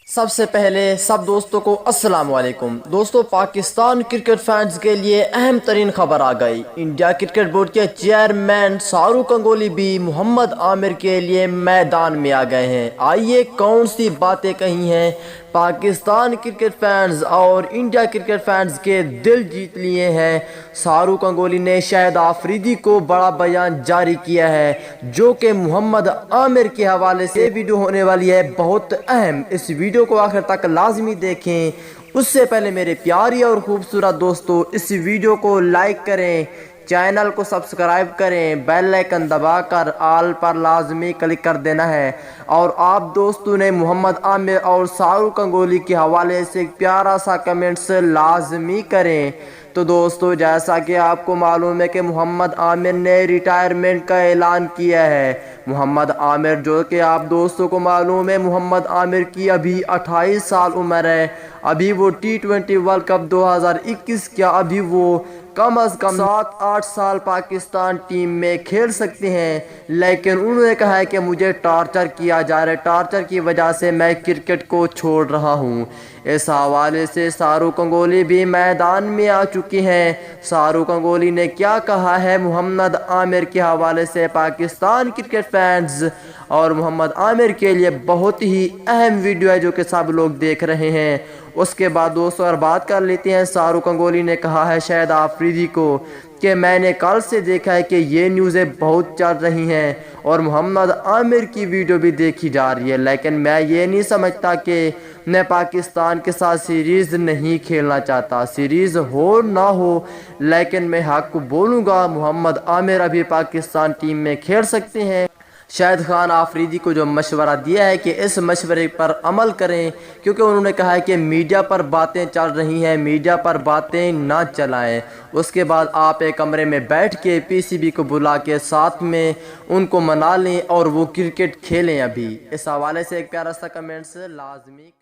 सबसे पहले सब दोस्तों को अस्सलाम वालेकुम। दोस्तों, पाकिस्तान क्रिकेट फैंस के लिए अहम तरीन खबर आ गई। इंडिया क्रिकेट बोर्ड के चेयरमैन शाहरुख गंगोली भी मोहम्मद आमिर के लिए मैदान में आ गए हैं। आइए कौन सी बातें कही हैं पाकिस्तान क्रिकेट फैंस और इंडिया क्रिकेट फैंस के दिल जीत लिए हैं। शाहरुख गंगोली ने शाहिद आफरीदी को बड़ा बयान जारी किया है जो कि मोहम्मद आमिर के हवाले से वीडियो होने वाली है, बहुत अहम। इस वीडियो को आखिर तक लाजमी देखें। उससे पहले मेरे प्यारे और खूबसूरत दोस्तों, इस वीडियो को लाइक करें, चैनल को सब्सक्राइब करें, बेल आइकन दबाकर ऑल पर लाजमी क्लिक कर देना है। और आप दोस्तों ने मोहम्मद आमिर और शाहरुख गंगोली के हवाले से एक प्यारा सा कमेंट्स लाजमी करें। तो दोस्तों, जैसा कि आपको मालूम है कि मोहम्मद आमिर ने रिटायरमेंट का ऐलान किया है। मोहम्मद आमिर, जो कि आप दोस्तों को मालूम है, मोहम्मद आमिर की अभी 28 साल उम्र है। अभी वो T20 वर्ल्ड कप 2021 का अभी वो कम अज़ कम 7-8 साल पाकिस्तान टीम में खेल सकते हैं, लेकिन उन्होंने कहा है कि मुझे टॉर्चर किया जा रहा है, टॉर्चर की वजह से मैं क्रिकेट को छोड़ रहा हूं। इस हवाले से शाहरुख गंगोली भी मैदान में आ चुके हैं। शाहरुख गंगोली ने क्या कहा है मोहम्मद आमिर के हवाले से, पाकिस्तान क्रिकेट फैंस और मोहम्मद आमिर के लिए बहुत ही अहम वीडियो है जो कि सब लोग देख रहे हैं। उसके बाद दोस्तों और बात कर लेते हैं। शाहरुख गंगोली ने कहा है शाहिद आफरीदी को कि मैंने कल से देखा है कि ये न्यूज़ें बहुत चल रही हैं और मोहम्मद आमिर की वीडियो भी देखी जा रही है, लेकिन मैं ये नहीं समझता कि मैं पाकिस्तान के साथ सीरीज़ नहीं खेलना चाहता। सीरीज़ हो ना हो, लेकिन मैं हक को बोलूँगा, मोहम्मद आमिर अभी पाकिस्तान टीम में खेल सकते हैं। शाहिद खान आफरीदी को जो मशवरा दिया है कि इस मशवरे पर अमल करें, क्योंकि उन्होंने कहा है कि मीडिया पर बातें चल रही हैं, मीडिया पर बातें ना चलाएं। उसके बाद आप एक कमरे में बैठ के PCB को बुला के साथ में उनको मना लें और वो क्रिकेट खेलें। अभी इस हवाले से एक प्यारा सा कमेंट्स लाजमी